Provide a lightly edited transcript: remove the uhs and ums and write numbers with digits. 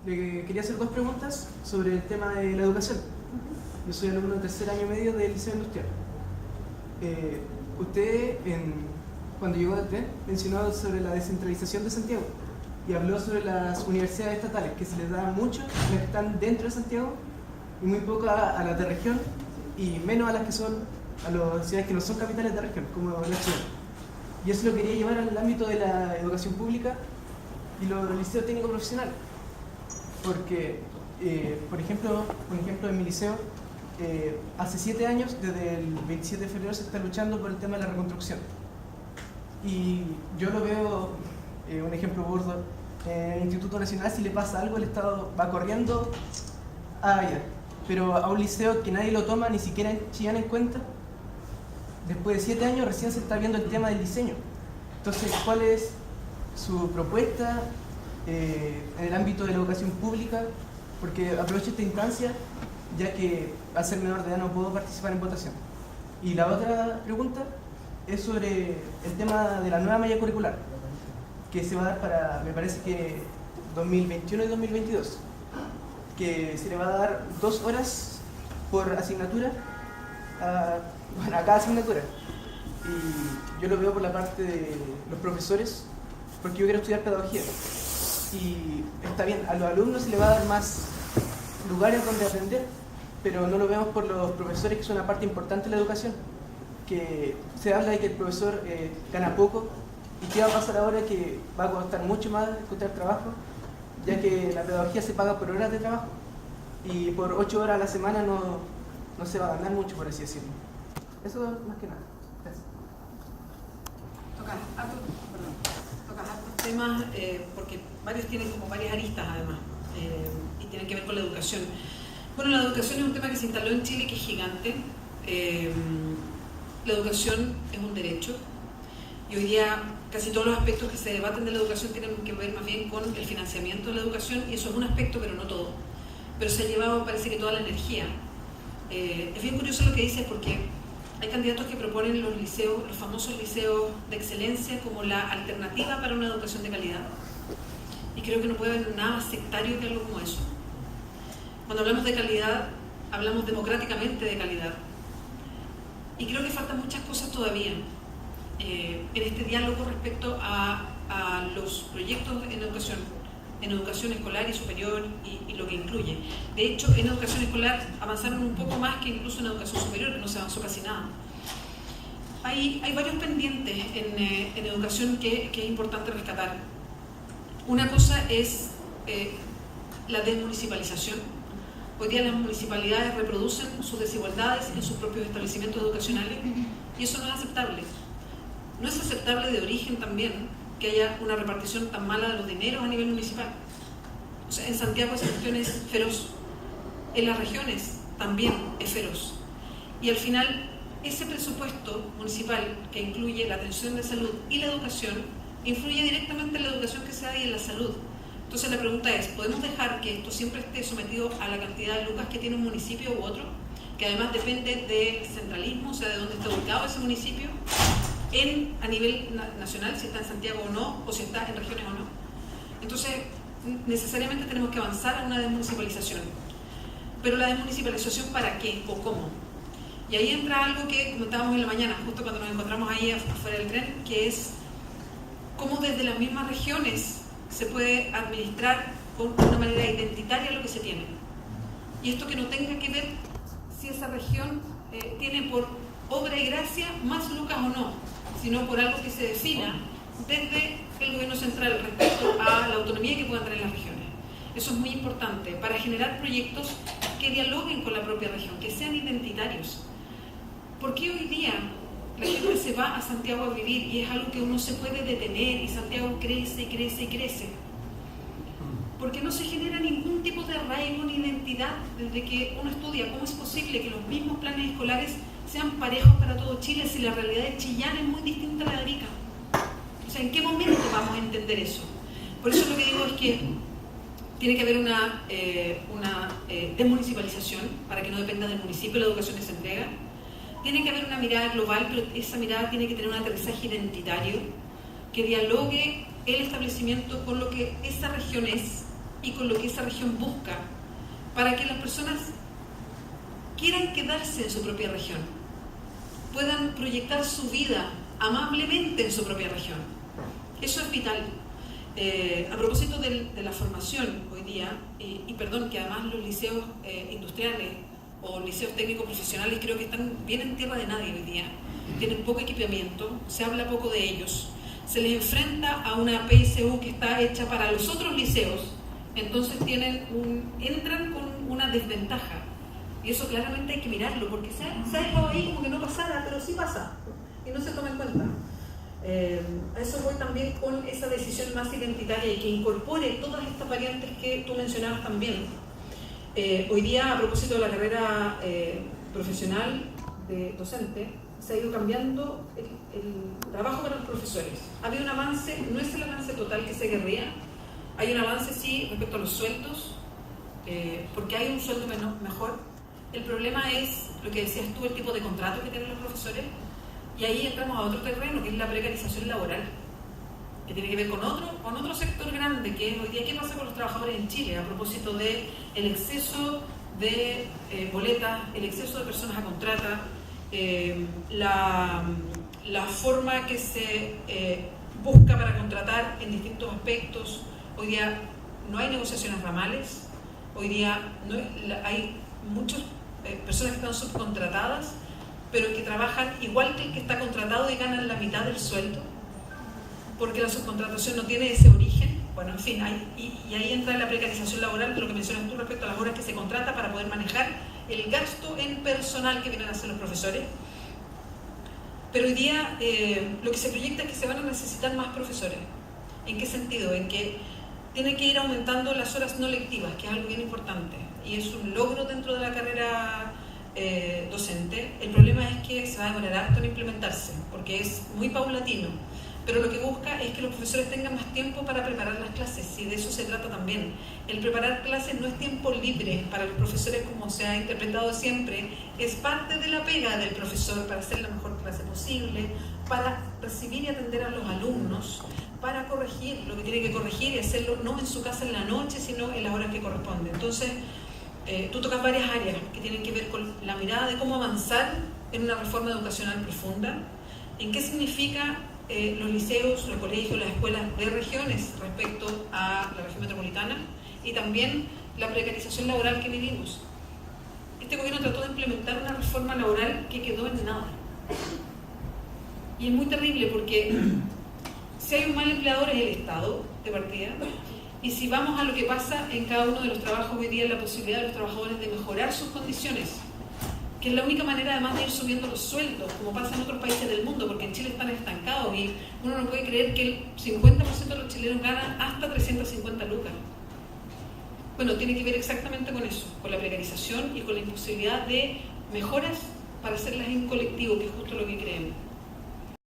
le quería hacer dos preguntas sobre el tema de la educación. Yo soy alumno de tercer año medio del Liceo Industrial. Usted, cuando llegó al tren, mencionó sobre la descentralización de Santiago y habló sobre las universidades estatales, que se les da mucho a las que están dentro de Santiago y muy poco a las de región y menos a las que son a las ciudades que no son capitales de región, como la ciudad. Y eso lo quería llevar al ámbito de la educación pública y los liceos técnicos profesionales. Porque, por ejemplo, en mi liceo, hace 7 años, desde el 27 de febrero, se está luchando por el tema de la reconstrucción. Y yo lo veo, un ejemplo burdo, en el Instituto Nacional, si le pasa algo, el Estado va corriendo allá. Pero a un liceo que nadie lo toma, ni siquiera en Chillán en cuenta, después de 7 años recién se está viendo el tema del diseño. Entonces, ¿cuál es su propuesta en el ámbito de la educación pública? Porque aprovecho esta instancia, ya que al ser menor de edad no puedo participar en votación. Y la otra pregunta es sobre el tema de la nueva malla curricular, que se va a dar para, me parece que 2021 y 2022, que se le va a dar 2 horas por asignatura a cada asignatura. Y yo lo veo por la parte de los profesores, porque yo quiero estudiar pedagogía. Y está bien, a los alumnos se les va a dar más lugares donde aprender, pero no lo vemos por los profesores, que son una parte importante de la educación, que se habla de que el profesor gana poco. ¿Y qué va a pasar ahora? Que va a costar mucho más encontrar trabajo, ya que la pedagogía se paga por horas de trabajo y por 8 horas a la semana no se va a ganar mucho, por así decirlo. Eso más que nada. Gracias. Tocas hartos temas, porque varios tienen como varias aristas además, y tienen que ver con la educación. Bueno, la educación es un tema que se instaló en Chile, que es gigante. La educación es un derecho y hoy día casi todos los aspectos que se debaten de la educación tienen que ver más bien con el financiamiento de la educación, y eso es un aspecto, pero no todo. Pero se ha llevado, parece que toda la energía. Es bien curioso lo que dices, porque hay candidatos que proponen los liceos, los famosos liceos de excelencia, como la alternativa para una educación de calidad. Y creo que no puede haber nada más sectario que algo como eso. Cuando hablamos de calidad, hablamos democráticamente de calidad. Y creo que faltan muchas cosas todavía en este diálogo respecto a los proyectos en educación escolar y superior y lo que incluye. De hecho, en educación escolar avanzaron un poco más que incluso en educación superior, que no se avanzó casi nada. Hay varios pendientes en educación que es importante rescatar. Una cosa es la desmunicipalización. Hoy día las municipalidades reproducen sus desigualdades en sus propios establecimientos educacionales, y eso no es aceptable. No es aceptable de origen también que haya una repartición tan mala de los dineros a nivel municipal. O sea, en Santiago esa cuestión es feroz, en las regiones también es feroz. Y al final, ese presupuesto municipal que incluye la atención de salud y la educación, influye directamente en la educación que se da y en la salud. Entonces la pregunta es, ¿podemos dejar que esto siempre esté sometido a la cantidad de lucas que tiene un municipio u otro? Que además depende de centralismo, o sea, de dónde está ubicado ese municipio, a nivel nacional, si está en Santiago o no, o si está en regiones o no. Entonces, necesariamente tenemos que avanzar a una desmunicipalización. Pero la desmunicipalización, ¿para qué o cómo? Y ahí entra algo que comentábamos en la mañana, justo cuando nos encontramos ahí afuera del tren, que es cómo desde las mismas regiones se puede administrar con una manera identitaria lo que se tiene. Y esto que no tenga que ver si esa región tiene por obra y gracia más lucas o no, sino por algo que se defina desde el gobierno central respecto a la autonomía que puedan tener las regiones. Eso es muy importante para generar proyectos que dialoguen con la propia región, que sean identitarios. ¿Por qué hoy día la gente se va a Santiago a vivir y es algo que uno se puede detener y Santiago crece y crece y crece? Porque no se genera ningún tipo de arraigo ni identidad desde que uno estudia. ¿Cómo es posible que los mismos planes escolares sean parejos para todo Chile si la realidad de Chillán es muy distinta a la de Arica? O sea, ¿en qué momento vamos a entender eso? Por eso lo que digo es que tiene que haber una desmunicipalización para que no dependa del municipio la educación que se entrega. Tiene que haber una mirada global, pero esa mirada tiene que tener un aterrizaje identitario que dialogue el establecimiento con lo que esa región es y con lo que esa región busca, para que las personas quieran quedarse en su propia región, puedan proyectar su vida amablemente en su propia región. Eso es vital. A propósito de la formación hoy día, y perdón, que además los liceos industriales o liceos técnicos profesionales creo que están bien en tierra de nadie hoy día, tienen poco equipamiento, se habla poco de ellos, se les enfrenta a una PSU que está hecha para los otros liceos, entonces entran con una desventaja. Y eso claramente hay que mirarlo, porque se ha dejado ahí como que no pasara, pero sí pasa, y no se toma en cuenta. A eso voy también con esa decisión más identitaria y que incorpore todas estas variantes que tú mencionabas también. Hoy día, a propósito de la carrera profesional de docente, se ha ido cambiando el trabajo para los profesores. Ha habido un avance, no es el avance total que se querría, hay un avance sí respecto a los sueldos, porque hay un sueldo mejor. El problema es, lo que decías tú, el tipo de contrato que tienen los profesores, y ahí entramos a otro terreno, que es la precarización laboral, que tiene que ver con otro sector grande, que es hoy día qué pasa con los trabajadores en Chile, a propósito del exceso de boletas, el exceso de personas a contrata, la forma que se busca para contratar en distintos aspectos. Hoy día no hay negociaciones ramales, hoy día hay muchas personas que están subcontratadas, pero que trabajan igual que el que está contratado y ganan la mitad del sueldo, porque la subcontratación no tiene ese origen. Bueno, en fin, y ahí entra la precarización laboral, de lo que mencionas tú respecto a las horas que se contrata para poder manejar el gasto en personal que vienen a hacer los profesores. Pero hoy día lo que se proyecta es que se van a necesitar más profesores. ¿En qué sentido? En que tiene que ir aumentando las horas no lectivas, que es algo bien importante, y es un logro dentro de la carrera docente. El problema es que se va a demorar harto en implementarse, porque es muy paulatino, pero lo que busca es que los profesores tengan más tiempo para preparar las clases, y de eso se trata también. El preparar clases no es tiempo libre para los profesores, como se ha interpretado siempre, es parte de la pega del profesor para hacer la mejor clase posible, para recibir y atender a los alumnos, para corregir lo que tiene que corregir y hacerlo no en su casa en la noche, sino en las horas que corresponden. Entonces, tú tocas varias áreas que tienen que ver con la mirada de cómo avanzar en una reforma educacional profunda, en qué significa los liceos, los colegios, las escuelas de regiones respecto a la región metropolitana, y también la precarización laboral que vivimos. Este gobierno trató de implementar una reforma laboral que quedó en nada. Y es muy terrible porque si hay un mal empleador es el Estado, de partida, y si vamos a lo que pasa en cada uno de los trabajos hoy día, la posibilidad de los trabajadores de mejorar sus condiciones, que es la única manera además de ir subiendo los sueldos, como pasa en otros países del mundo, porque en Chile están estancados y uno no puede creer que el 50% de los chilenos ganan hasta 350 lucas. Bueno, tiene que ver exactamente con eso, con la precarización y con la imposibilidad de mejoras para hacerlas en colectivo, que es justo lo que creemos.